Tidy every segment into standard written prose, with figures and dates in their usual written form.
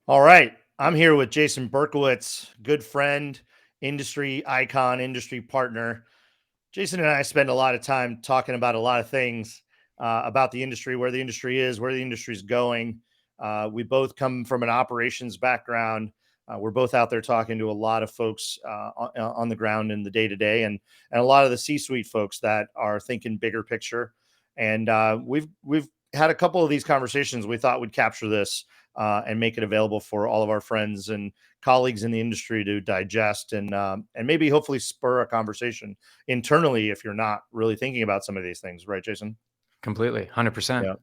All right. I'm here with Jason Berkowitz, good friend, industry icon, industry partner. Jason and I spend a lot of time talking about a lot of things about the industry, where the industry is, where the industry is going. We both come from an operations background. We're both out there talking to a lot of folks on the ground in the day to day, and a lot of the C-suite folks that are thinking bigger picture. And we've had a couple of these conversations. We thought we'd capture this and make it available for all of our friends and colleagues in the industry to digest and maybe hopefully spur a conversation internally if you're not really thinking about some of these things, right, Jason? Completely, 100%. Yeah.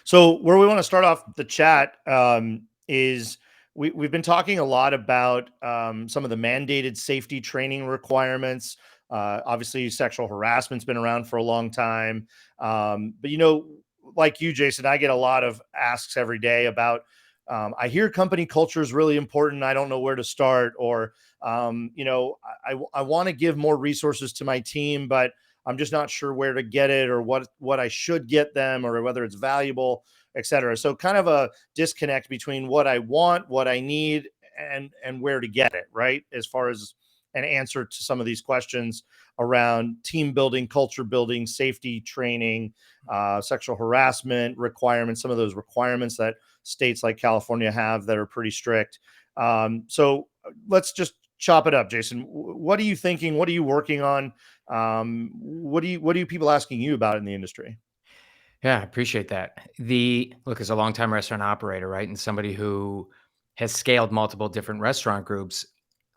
So where we want to start off the chat is we've been talking a lot about some of the mandated safety training requirements. Obviously, sexual harassment's been around for a long time, but like you, Jason, I get a lot of asks every day about. I hear company culture is really important. I don't know where to start, or I want to give more resources to my team, but I'm just not sure where to get it or what I should get them or whether it's valuable, et cetera. So kind of a disconnect between what I want, what I need, and where to get it, right? As far as an answer to some of these questions around team building, culture building, safety training, sexual harassment requirements, some of those requirements that states like California have that are pretty strict. So let's just chop it up, Jason. What are you thinking? What are you working on? What are you people asking you about in the industry? Yeah, I appreciate that. Look, as a longtime restaurant operator, right, and somebody who has scaled multiple different restaurant groups,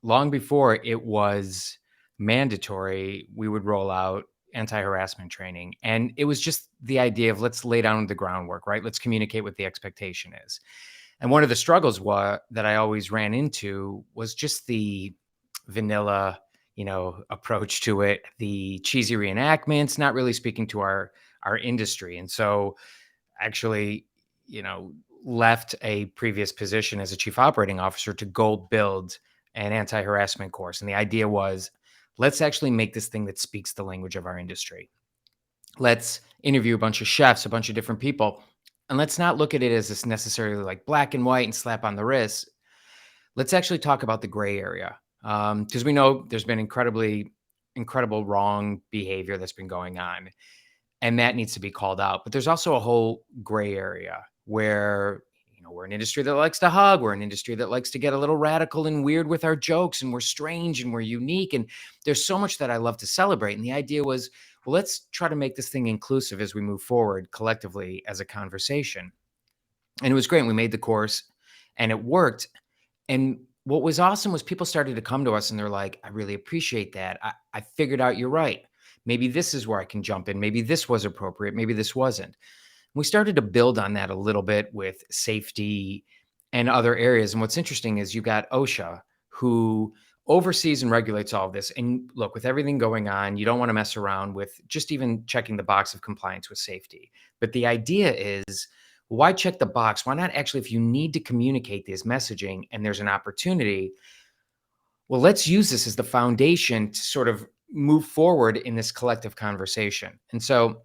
long before it was mandatory, we would roll out anti-harassment training. And it was just the idea of let's lay down the groundwork, right? Let's communicate what the expectation is. And one of the struggles that I always ran into was just the vanilla, approach to it, the cheesy reenactments, not really speaking to our industry. And so actually, you know, left a previous position as a chief operating officer to go build an anti-harassment course. And the idea was, let's actually make this thing that speaks the language of our industry. Let's interview a bunch of chefs, a bunch of different people, and let's not look at it as this necessarily like black and white and slap on the wrist. Let's actually talk about the gray area, because we know there's been incredible wrong behavior that's been going on, and that needs to be called out. But there's also a whole gray area where we're an industry that likes to hug, we're an industry that likes to get a little radical and weird with our jokes, and we're strange and we're unique, and there's so much that I love to celebrate. And the idea was, well, let's try to make this thing inclusive as we move forward collectively as a conversation. And it was great. We made the course and it worked. And what was awesome was people started to come to us and they're like, I really appreciate that. I figured out you're right. Maybe this is where I can jump in. Maybe this was appropriate. Maybe this wasn't. We started to build on that a little bit with safety and other areas. And what's interesting is you got OSHA, who oversees and regulates all of this. And look, with everything going on, you don't want to mess around with just even checking the box of compliance with safety. But the idea is, why check the box? Why not actually, if you need to communicate this messaging and there's an opportunity, well, let's use this as the foundation to sort of move forward in this collective conversation. And so,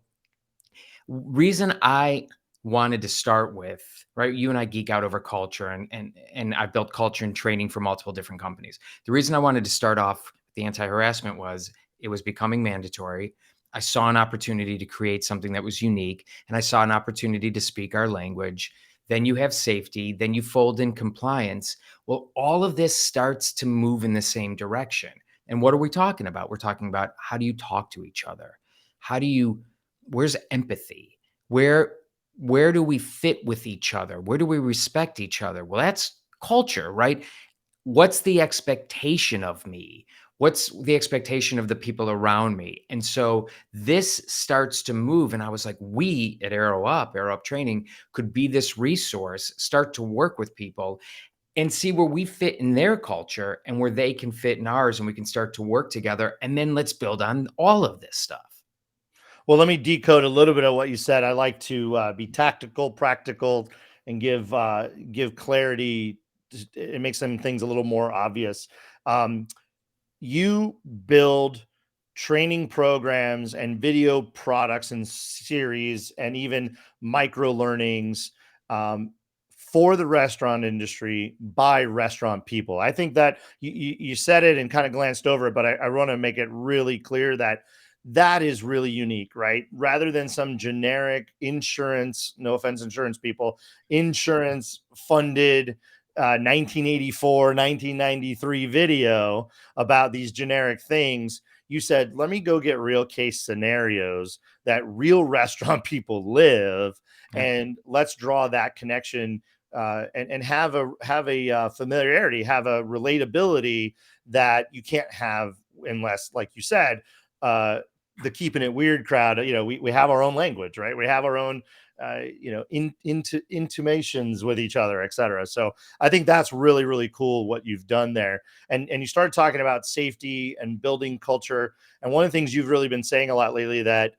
reason I wanted to start with, right? You and I geek out over culture, and I've built culture and training for multiple different companies. The reason I wanted to start off with the anti-harassment was it was becoming mandatory. I saw an opportunity to create something that was unique, and I saw an opportunity to speak our language. Then you have safety, then you fold in compliance. Well, all of this starts to move in the same direction. And what are we talking about? We're talking about, how do you talk to each other? How do you Where's empathy? Where do we fit with each other? Where do we respect each other? Well, that's culture, right? What's the expectation of me? What's the expectation of the people around me? And so this starts to move. And I was like, we at Arrow Up Training could be this resource, start to work with people and see where we fit in their culture and where they can fit in ours. And we can start to work together. And then let's build on all of this stuff. Well, let me decode a little bit of what you said. I like to be tactical, practical, and give clarity. It makes some things a little more obvious. Um, you build training programs and video products and series and even micro learnings um, for the restaurant industry by restaurant people. I think that you said it and kind of glanced over it, but I want to make it really clear that that is really unique, right? Rather than some generic insurance, no offense, insurance people, insurance funded 1984, 1993 video about these generic things. You said, let me go get real case scenarios that real restaurant people live, Yeah. and let's draw that connection, and have a familiarity, have a relatability that you can't have unless, like you said, the keeping it weird crowd. We have our own language, right? We have our own into intimations with each other, etc. So I think that's really, really cool what you've done there. And you started talking about safety and building culture. And one of the things you've really been saying a lot lately that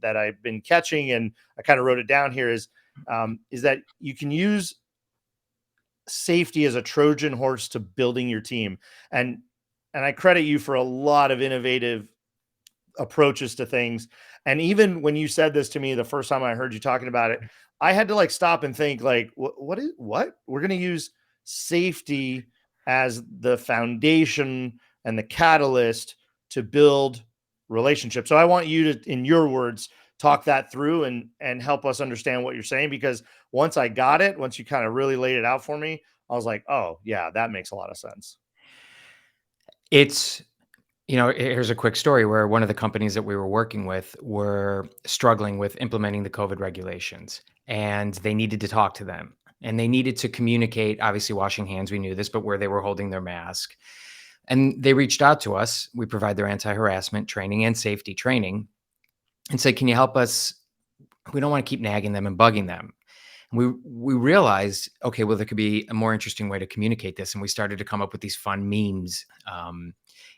that I've been catching, and I kind of wrote it down here, is that you can use safety as a Trojan horse to building your team. And I credit you for a lot of innovative approaches to things. And even when you said this to me the first time I heard you talking about it, I had to like stop and think like, what we're going to use safety as the foundation and the catalyst to build relationships. So I want you to, in your words, talk that through and help us understand what you're saying, because once I got it, once you kind of really laid it out for me, I was like, oh yeah, that makes a lot of sense. It's here's a quick story where one of the companies that we were working with were struggling with implementing the COVID regulations, and they needed to talk to them, and they needed to communicate, obviously washing hands, we knew this, but where they were holding their mask. And they reached out to us. We provide their anti-harassment training and safety training, and said, "Can you help us? We don't want to keep nagging them and bugging them." And we realized, okay, well, there could be a more interesting way to communicate this, and we started to come up with these fun memes,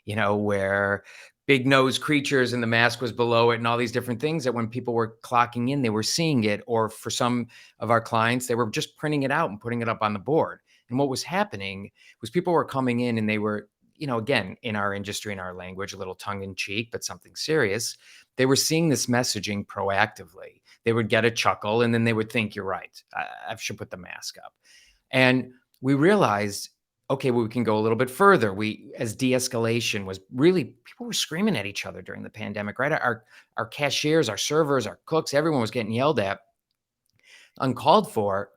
where big nose creatures and the mask was below it, and all these different things that when people were clocking in, they were seeing it. Or for some of our clients, they were just printing it out and putting it up on the board. And what was happening was people were coming in and they were, again, in our industry, in our language, a little tongue in cheek, but something serious. They were seeing this messaging proactively. They would get a chuckle and then they would think, you're right, I should put the mask up. And we realized, okay, well, we can go a little bit further. As de-escalation was really, people were screaming at each other during the pandemic, right? Our cashiers, our servers, our cooks, everyone was getting yelled at, uncalled for.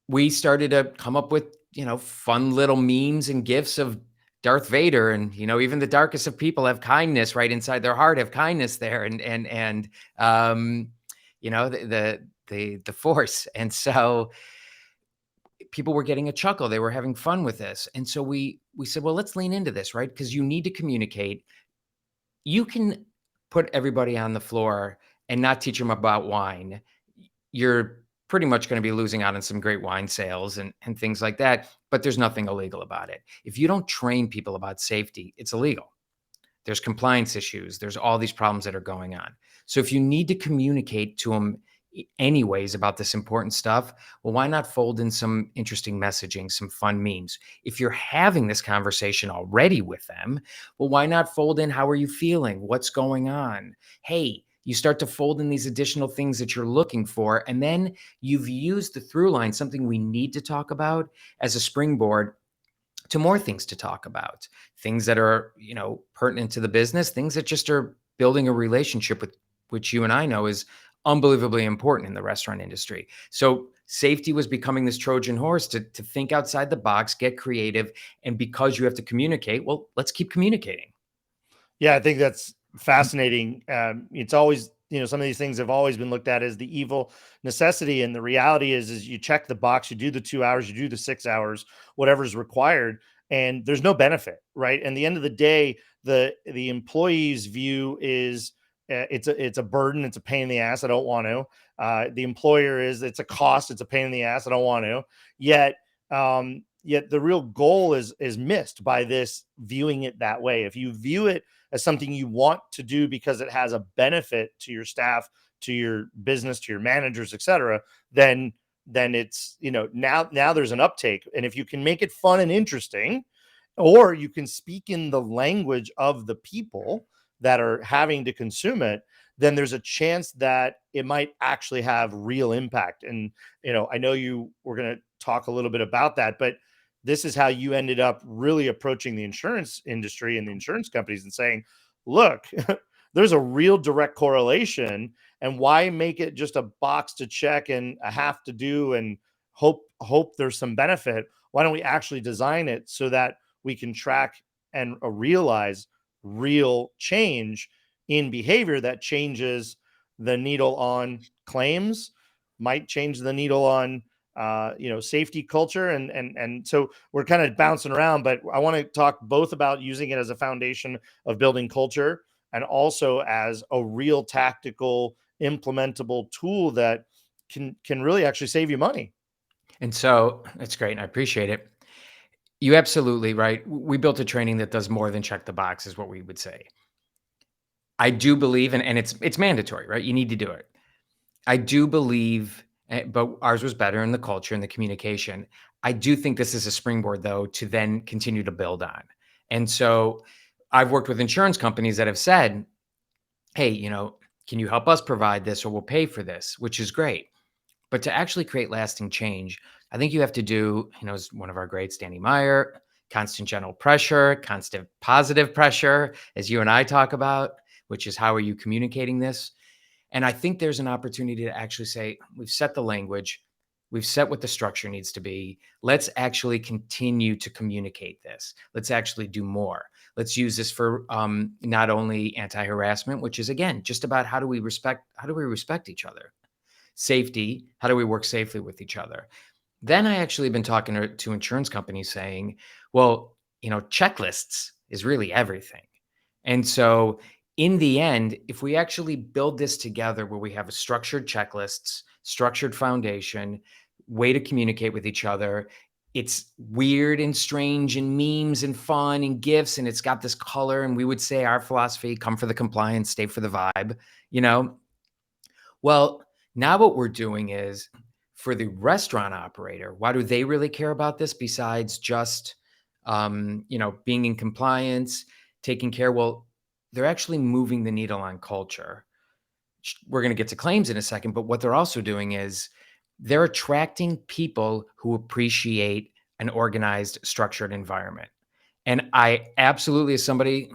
We started to come up with, fun little memes and gifs of Darth Vader, and even the darkest of people have kindness right inside their heart, have kindness there, and the Force. And so people were getting a chuckle. They were having fun with this. And so we said, well, let's lean into this, right? Because you need to communicate. You can put everybody on the floor and not teach them about wine. You're pretty much going to be losing out on some great wine sales and things like that. But there's nothing illegal about it. If you don't train people about safety, it's illegal. There's compliance issues. There's all these problems that are going on. So if you need to communicate to them anyways about this important stuff, well, why not fold in some interesting messaging, some fun memes? If you're having this conversation already with them, well, why not fold in, how are you feeling? What's going on? Hey, you start to fold in these additional things that you're looking for. And then you've used the through line, something we need to talk about, as a springboard to more things to talk about, things that are, pertinent to the business, things that just are building a relationship with, which you and I know is unbelievably important in the restaurant industry. So safety was becoming this Trojan horse to think outside the box, get creative. And because you have to communicate, well, let's keep communicating. Yeah, I think that's fascinating. It's always, some of these things have always been looked at as the evil necessity, and the reality is you check the box, you do the 2 hours, you do the 6 hours, whatever's required, and there's no benefit, right? And the end of the day, the employee's view is, it's a burden, it's a pain in the ass. I don't want to. The employer is, it's a cost, it's a pain in the ass. I don't want to. Yet the real goal is missed by this viewing it that way. If you view it as something you want to do because it has a benefit to your staff, to your business, to your managers, etc., then it's, now there's an uptake. And if you can make it fun and interesting, or you can speak in the language of the people that are having to consume it, then there's a chance that it might actually have real impact. And, I know you were going to talk a little bit about that, but this is how you ended up really approaching the insurance industry and the insurance companies and saying, look, there's a real direct correlation, and why make it just a box to check and a have to do and hope there's some benefit? Why don't we actually design it so that we can track and realize real change in behavior that changes the needle on claims, might change the needle on safety culture, and so we're kind of bouncing around, but I want to talk both about using it as a foundation of building culture and also as a real tactical implementable tool that can really actually save you money. And so it's great, and I appreciate it. You absolutely right. We built a training that does more than check the box, is what we would say. I do believe, and it's mandatory, right? You need to do it. I do believe, but ours was better in the culture and the communication. I do think this is a springboard, though, to then continue to build on. And so I've worked with insurance companies that have said, hey, can you help us provide this, or we'll pay for this, which is great. But to actually create lasting change, I think you have to do, as one of our greats, Danny Meyer, constant general pressure, constant positive pressure, as you and I talk about, which is how are you communicating this? And I think there's an opportunity to actually say, we've set the language, we've set what the structure needs to be. Let's actually continue to communicate this. Let's actually do more. Let's use this for not only anti-harassment, which is again just about how do we respect each other. Safety, how do we work safely with each other? Then I actually been talking to insurance companies saying, well, checklists is really everything. And so in the end, if we actually build this together where we have a structured checklists, structured foundation, way to communicate with each other, it's weird and strange and memes and fun and gifts, and it's got this color. And we would say our philosophy, come for the compliance, stay for the vibe, you know? Well, now what we're doing is for the restaurant operator, why do they really care about this besides just, being in compliance, taking care? Well, they're actually moving the needle on culture. We're going to get to claims in a second, but what they're also doing is they're attracting people who appreciate an organized, structured environment. And I absolutely, as somebody,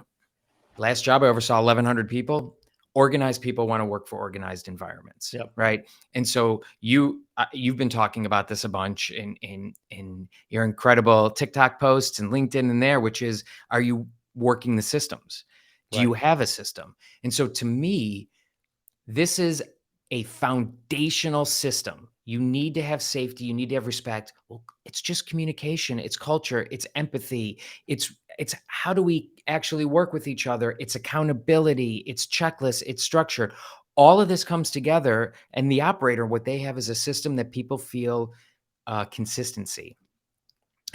last job I oversaw 1,100 people. Organized people want to work for organized environments, Yep. right? And so you've been talking about this a bunch in your incredible TikTok posts and LinkedIn and there, which is, are you working the systems? Do you Right. have a system? And so to me, this is a foundational system. You need to have safety, you need to have respect. Well, it's just communication, it's culture, it's empathy, it's how do we actually work with each other? It's accountability, it's checklists, it's structure. All of this comes together, and the operator, what they have is a system that people feel consistency.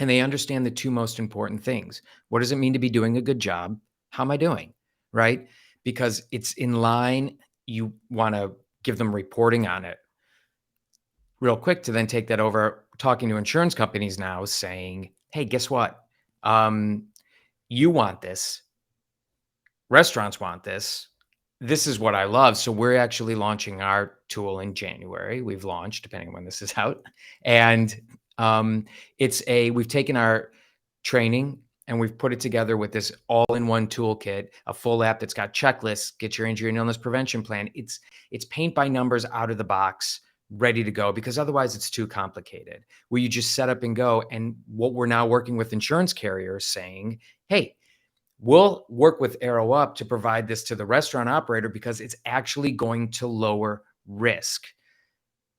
And they understand the two most important things. What does it mean to be doing a good job? How am I doing? Right? Because it's in line. You want to give them reporting on it. Real quick to then take that over, talking to insurance companies now saying, hey, guess what? You want this. Restaurants want this. This is what I love. So we're actually launching our tool in January. We've launched, depending on when this is out. And we've taken our training and we've put it together with this all-in-one toolkit, a full app that's got checklists, get your injury and illness prevention plan. It's paint by numbers, out of the box, ready to go, because otherwise it's too complicated, where you just set up and go. And what we're now working with insurance carriers saying, hey, we'll work with Arrow Up to provide this to the restaurant operator because it's actually going to lower risk.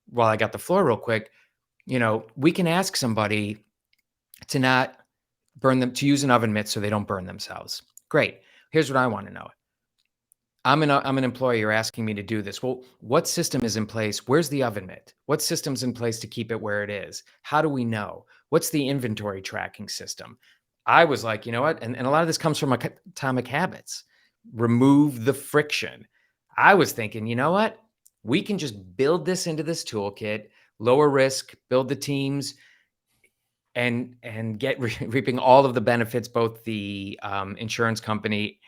While I got the floor real quick, we can ask somebody to not burn them, to use an oven mitt so they don't burn themselves. Great. Here's what I want to know. I'm an employee. You're asking me to do this. Well, what system is in place? Where's the oven mitt? What system's in place to keep it where it is? How do we know? What's the inventory tracking system? I was like, you know what? And a lot of this comes from atomic habits. Remove the friction. I was thinking, you know what? We can just build this into this toolkit, lower risk, build the teams, and get reaping all of the benefits, both the insurance company,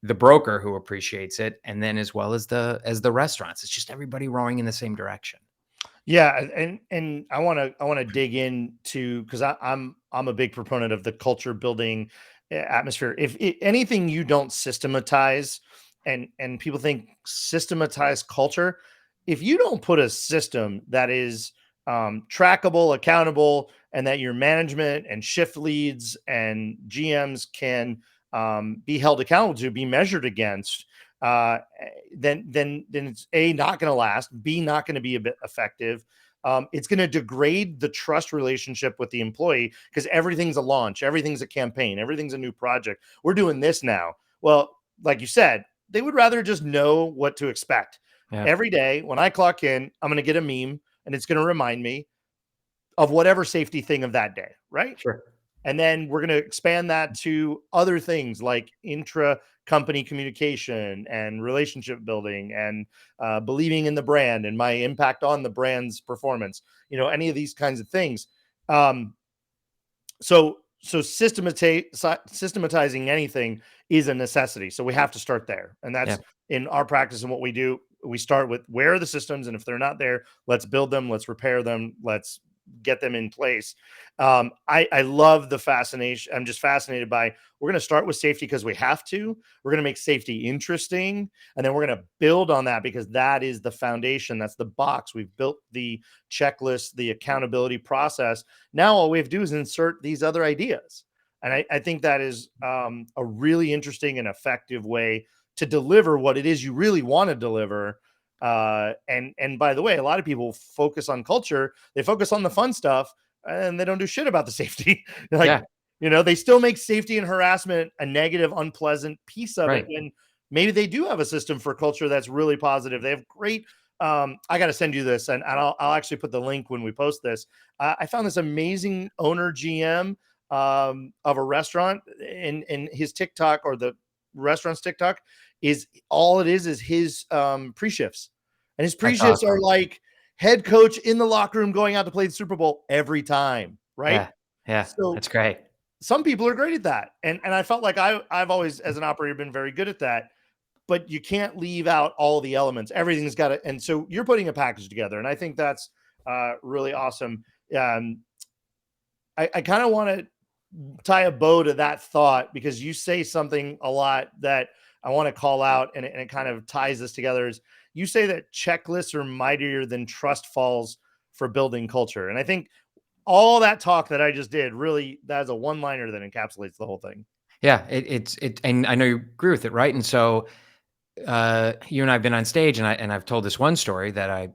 the broker who appreciates it, and then as well as the restaurants. It's just everybody rowing in the same direction. Yeah, and I want to dig into, because I'm a big proponent of the culture building atmosphere. If anything you don't systematize, and people think systematize culture, if you don't put a system that is trackable, accountable, and that your management and shift leads and GMs can be held accountable to, be measured against, then it's A, not going to last, B, not going to be a bit effective. It's going to degrade the trust relationship with the employee, because everything's a launch, everything's a campaign, everything's a new project. We're doing this now. Well, like you said, they would rather just know what to expect. Yeah, Every day when I clock in, I'm going to get a meme, and it's going to remind me of whatever safety thing of that day, right? sure. And then we're going to expand that to other things like intra company communication and relationship building, and believing in the brand and my impact on the brand's performance, any of these kinds of things. Um, so systematizing anything is a necessity. So we have to start there. And Yeah, that's in our practice and what we do. We start with, where are the systems? And if they're not there, let's build them, let's repair them, let's get them in place. I love the fascination. I'm just fascinated by, we're going to start with safety because we have to. We're going to make safety interesting. And then we're going to build on that, because that is the foundation. That's the box. We've built the checklist, the accountability process. Now all we have to do is insert these other ideas. And I think that is a really interesting and effective way to deliver what it is you really want to deliver. And by the way, a lot of people focus on culture, they focus on the fun stuff, and they don't do shit about the safety. Like, yeah, they still make safety and harassment a negative, unpleasant piece of it, right. when maybe they do have a system for culture that's really positive. They have great. I got to send you this, and I'll actually put the link when we post this. I found this amazing owner GM of a restaurant, and his TikTok, or the restaurant's TikTok, is all it is his pre-shifts. And his That's pre-shifts are awesome. like head coach in the locker room going out to play the Super Bowl every time, right? Yeah, yeah, So that's great. some people are great at that. And I felt like I've always, as an operator, been very good at that. But you can't leave out all the elements. Everything's got to, and so you're putting a package together. And I think that's really awesome. Um, I kind of want to tie a bow to that thought, because you say something a lot that I want to call out, and it kind of ties this together. Is, you say that checklists are mightier than trust falls for building culture. And I think all that talk that I just did, really, that's a one liner that encapsulates the whole thing. Yeah, and I know you agree with it, right? And so, you and I have been on stage, and I've told this one story that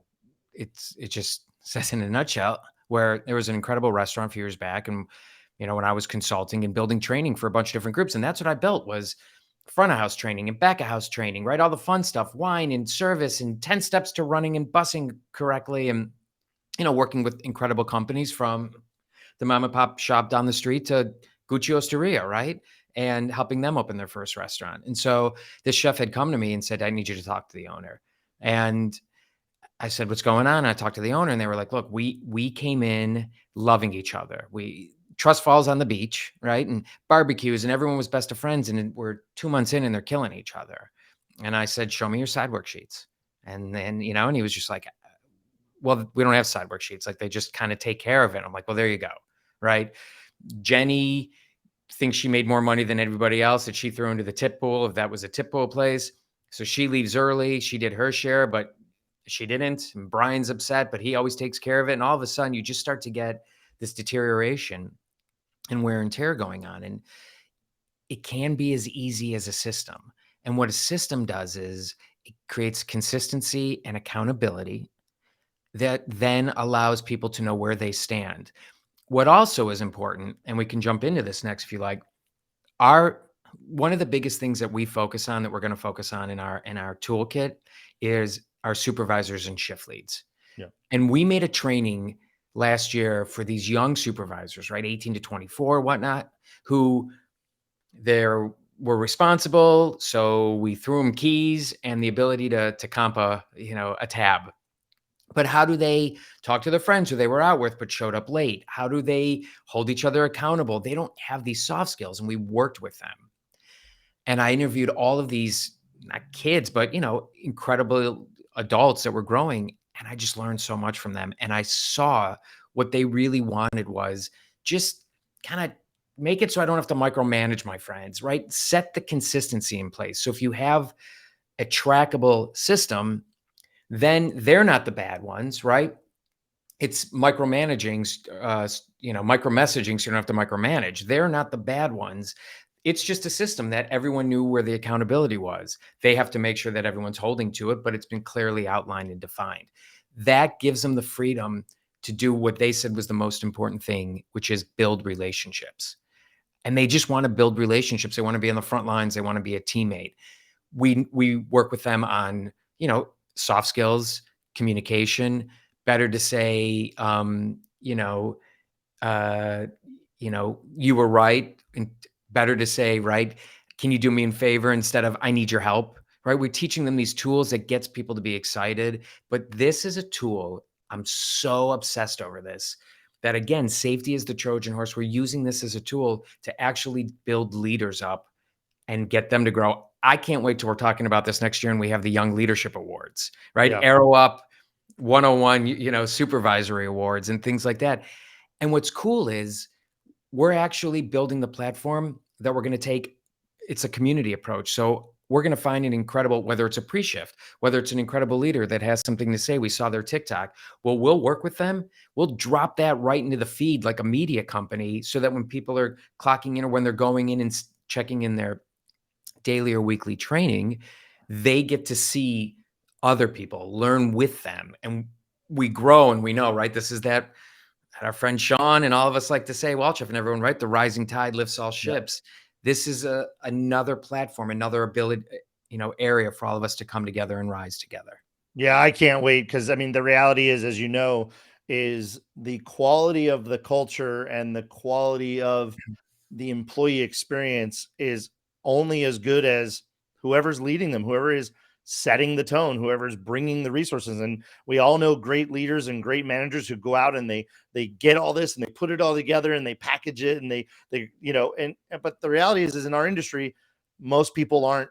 it just says in a nutshell, where there was an incredible restaurant a few years back, and when I was consulting and building training for a bunch of different groups, and that's what I built, was front of house training and back of house training, right? All the fun stuff, wine and service and 10 steps to running and busing correctly, and working with incredible companies from the mom and pop shop down the street to Gucci Osteria, right? And helping them open their first restaurant. And so this chef had come to me and said, "I need you to talk to the owner." And I said, "What's going on?" And I talked to the owner, and they were like, "Look, we came in loving each other. We trust falls on the beach, right? And barbecues, and everyone was best of friends. And we're 2 months in, and they're killing each other." And I said, "Show me your side worksheets." And then, and he was just like, "Well, we don't have side worksheets. Like, they just kind of take care of it." I'm like, "Well, there you go." Right. Jenny thinks she made more money than everybody else that she threw into the tip pool, if that was a tip pool place. So she leaves early. She did her share, but she didn't. And Brian's upset, but he always takes care of it. And all of a sudden, you just start to get this deterioration and wear and tear going on. And it can be as easy as a system. And what a system does is it creates consistency and accountability that then allows people to know where they stand. What also is important, and we can jump into this next if you like, our one of the biggest things that we focus on, that we're going to focus on in our toolkit, is our supervisors and shift leads. Yeah. And we made a training last year for these young supervisors, right? 18 to 24, whatnot, who were responsible. So we threw them keys and the ability to comp a tab. But how do they talk to their friends who they were out with but showed up late? How do they hold each other accountable? They don't have these soft skills, and we worked with them. And I interviewed all of these, not kids, but, incredible adults that were growing. And I just learned so much from them. And I saw what they really wanted was just kind of make it so I don't have to micromanage my friends, right? Set the consistency in place. So if you have a trackable system, then they're not the bad ones, right? It's micromanaging, micro messaging, so you don't have to micromanage. They're not the bad ones. It's just a system that everyone knew where the accountability was. They have to make sure that everyone's holding to it, but it's been clearly outlined and defined. That gives them the freedom to do what they said was the most important thing, which is build relationships. And they just want to build relationships. They want to be on the front lines. They want to be a teammate. We work with them on, soft skills, communication. Better to say, uh, you were right, and better to say, right, can you do me a favor instead of I need your help, right? We're teaching them these tools that gets people to be excited. But this is a tool. I'm so obsessed over this that, again, safety is the Trojan horse. We're using this as a tool to actually build leaders up and get them to grow. I can't wait till we're talking about this next year and we have the Young Leadership Awards, right? Yeah. Arrow Up 101, supervisory awards and things like that. And what's cool is we're actually building the platform that we're going to take. It's a community approach. So we're going to find an incredible, whether it's a pre-shift, whether it's an incredible leader that has something to say. We saw their TikTok. Well, we'll work with them. We'll drop that right into the feed like a media company so that when people are clocking in or when they're going in and checking in their daily or weekly training, they get to see other people, learn with them. And we grow and we know, right? This is that our friend Sean and all of us like to say, Walchef and everyone, right? The rising tide lifts all Yeah. ships. This is another platform, another ability, area for all of us to come together and rise together. Yeah, I can't wait because I mean the reality is, as you know, is the quality of the culture and the quality of the employee experience is only as good as whoever's leading them, whoever is setting the tone, whoever's bringing the resources. And we all know great leaders and great managers who go out and they get all this and they put it all together and they package it and they but the reality is in our industry, most people aren't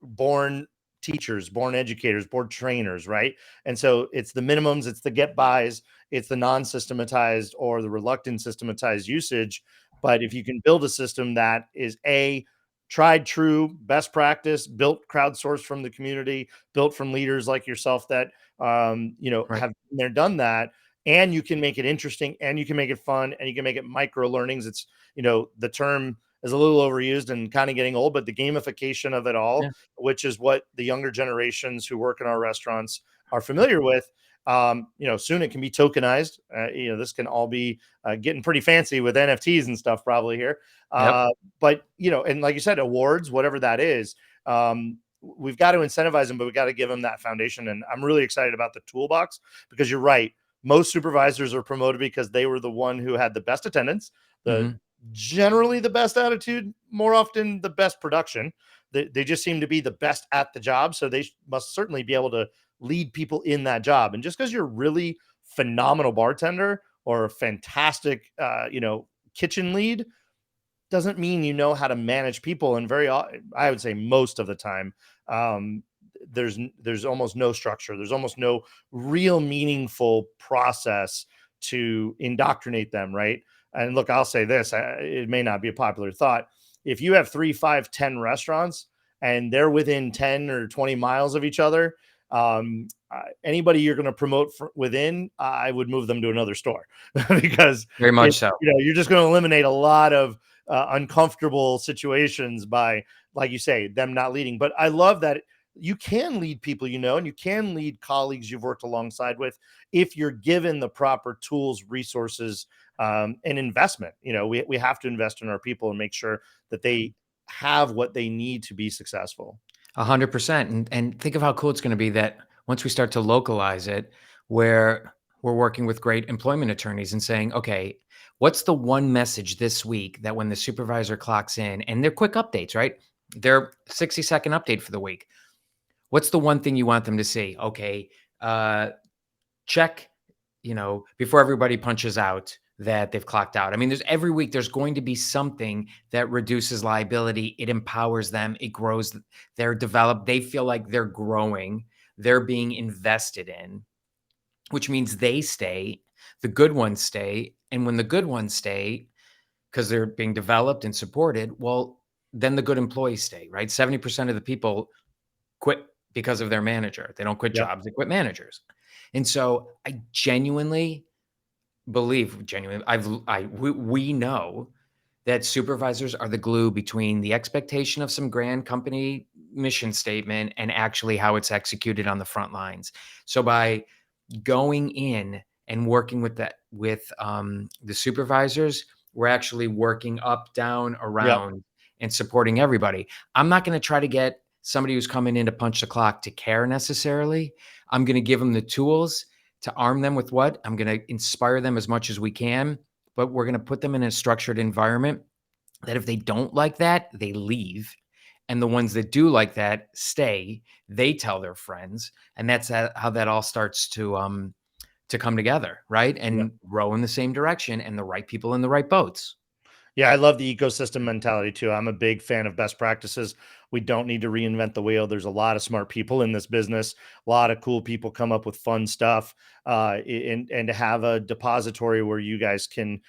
born teachers, born educators, born trainers, right? And so it's the minimums, it's the get bys, it's the non systematized or the reluctant systematized usage. But if you can build a system that is a tried true best practice, built crowdsourced from the community, built from leaders like yourself that Right. have been there, done that, and you can make it interesting and you can make it fun and you can make it micro learnings. It's the term is a little overused and kind of getting old, but the gamification of it all, Yeah. which is what the younger generations who work in our restaurants are familiar with. Soon it can be tokenized. This can all be getting pretty fancy with NFTs and stuff probably here. Yep. But and like you said, awards, whatever that is, we've got to incentivize them, but we got to give them that foundation. And I'm really excited about the toolbox because you're right. Most supervisors are promoted because they were the one who had the best attendance, the Hmm. generally the best attitude, more often the best production. They just seem to be the best at the job. So they must certainly be able to lead people in that job. And just because you're really phenomenal bartender or a fantastic, kitchen lead doesn't mean you know how to manage people. And I would say most of the time, um, there's almost no structure. There's almost no real meaningful process to indoctrinate them, right? And look, I'll say this: it may not be a popular thought. If you have 3, 5, 10 restaurants and they're within 10 or 20 miles of each other, anybody you're going to promote within, I would move them to another store because Very much so. you're just going to eliminate a lot of uncomfortable situations by, like you say, them not leading. But I love that you can lead people, and you can lead colleagues you've worked alongside with if you're given the proper tools, resources, and investment. We have to invest in our people and make sure that they have what they need to be successful. 100%. And think of how cool it's going to be that once we start to localize it, where we're working with great employment attorneys and saying, okay, what's the one message this week that when the supervisor clocks in and they're quick updates, right? They're 60-second update for the week. What's the one thing you want them to see? Okay, check, before everybody punches out, that they've clocked out. I mean, there's every week there's going to be something that reduces liability. It empowers them. It grows. They're developed. They feel like they're growing. They're being invested in, which means they stay. The good ones stay. And when the good ones stay, because they're being developed and supported, well, then the good employees stay, right? 70% of the people quit because of their manager. They don't quit Yep. jobs, they quit managers. And so I genuinely believe, genuinely, we know that supervisors are the glue between the expectation of some grand company mission statement and actually how it's executed on the front lines. So by going in and working with the supervisors, we're actually working up, down, Yep. around, and supporting everybody. I'm not going to try to get somebody who's coming in to punch the clock to care necessarily. I'm going to give them the tools to arm them with what? I'm going to inspire them as much as we can, but we're going to put them in a structured environment that if they don't like that, they leave. And the ones that do like that stay. They tell their friends, and that's how that all starts to come together, right? Yep. And row in the same direction, and the right people in the right boats. Yeah, I love the ecosystem mentality too. I'm a big fan of best practices. We don't need to reinvent the wheel. There's a lot of smart people in this business. A lot of cool people come up with fun stuff, and to have a depository where you guys can,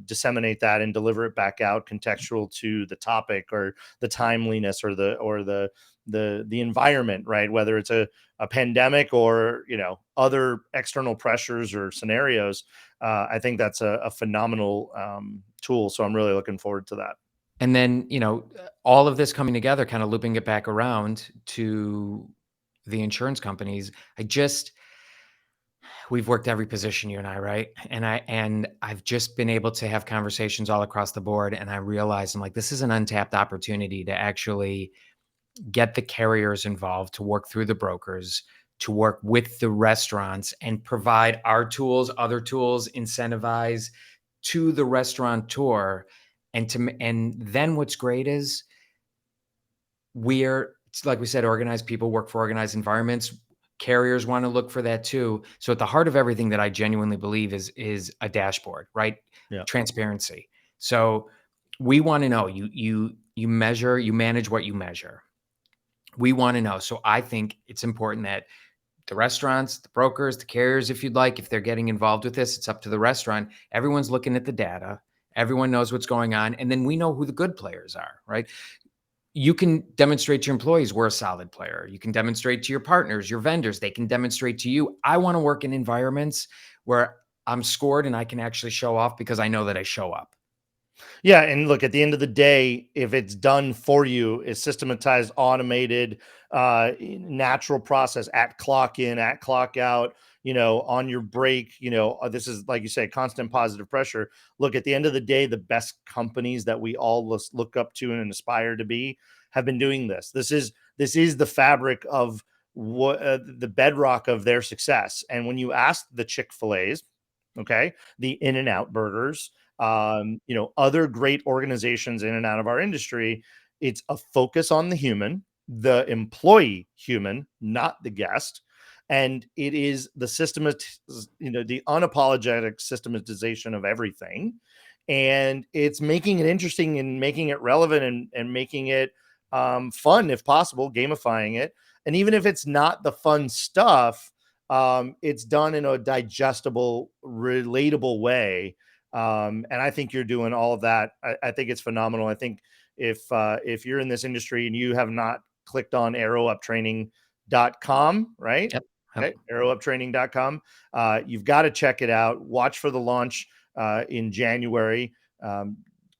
disseminate that and deliver it back out, contextual to the topic or the timeliness or the environment, right? Whether it's a pandemic or other external pressures or scenarios. I think that's a phenomenal tool. So I'm really looking forward to that. And then, all of this coming together, kind of looping it back around to the insurance companies. We've worked every position, you and I, right? And I've just been able to have conversations all across the board. And I realized I'm like, this is an untapped opportunity to actually get the carriers involved, to work through the brokers, to work with the restaurants and provide our tools, other tools, incentivize to the restaurateur. And then what's great is it's like we said, organized people work for organized environments. Carriers want to look for that too. So at the heart of everything that I genuinely believe is a dashboard, right? Yeah. Transparency. So we want to know you measure, you manage what you measure. We want to know. So I think it's important that the restaurants, the brokers, the carriers, if you'd like, if they're getting involved with this, it's up to the restaurant. Everyone's looking at the data. Everyone knows what's going on. And then we know who the good players are, right? You can demonstrate to your employees we're a solid player. You can demonstrate to your partners, your vendors. They can demonstrate to you. I want to work in environments where I'm scored and I can actually show off because I know that I show up. Yeah, and look, at the end of the day, if it's done for you, it's systematized, automated, natural process at clock in, at clock out, on your break, this is like you say, constant positive pressure. Look, at the end of the day, the best companies that we all look up to and aspire to be have been doing this. This is the fabric of what the bedrock of their success. And when you ask the Chick-fil-A's, okay, the In-N-Out burgers, other great organizations in and out of our industry, it's a focus on the human, the employee human, not the guest. And it is the unapologetic systematization of everything. And it's making it interesting and making it relevant and making it fun, if possible, gamifying it. And even if it's not the fun stuff, it's done in a digestible, relatable way, and I think you're doing all of that. I think it's phenomenal. I think if you're in this industry and you have not clicked on arrowuptraining.com, right? Yep. Yep. Okay, arrowuptraining.com. You've got to check it out. Watch for the launch in January.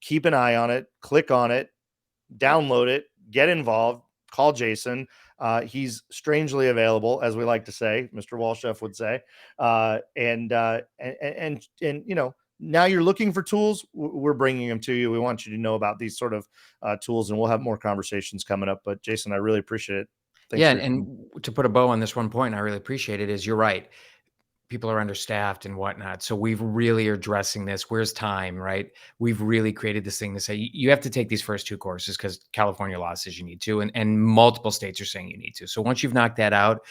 Keep an eye on it. Click on it. Download it. Get involved. Call Jason. He's strangely available, as we like to say, Mr. Walchef would say. And now you're looking for tools, we're bringing them to you. We want you to know about these sort of tools, and we'll have more conversations coming up. But Jason, I really appreciate it. Thanks Yeah. for And, your time. and to put a bow on this one point, and I really appreciate it, is you're right. People are understaffed and whatnot. So we've really are addressing this. Where's time, right? We've really created this thing to say you have to take these first two courses because California law says you need to, and multiple states are saying you need to. So once you've knocked that out,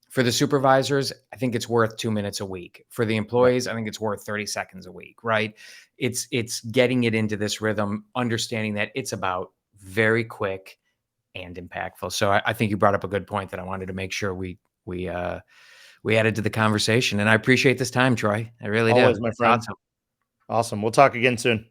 For the supervisors, I think it's worth 2 minutes a week. For the Right. employees, I think it's worth 30 seconds a week, right? It's getting it into this rhythm, understanding that it's about very quick and impactful. So I think you brought up a good point that I wanted to make sure we added to the conversation. And I appreciate this time, Troy. I really do. Always, my It's friend. awesome. Awesome. We'll talk again soon.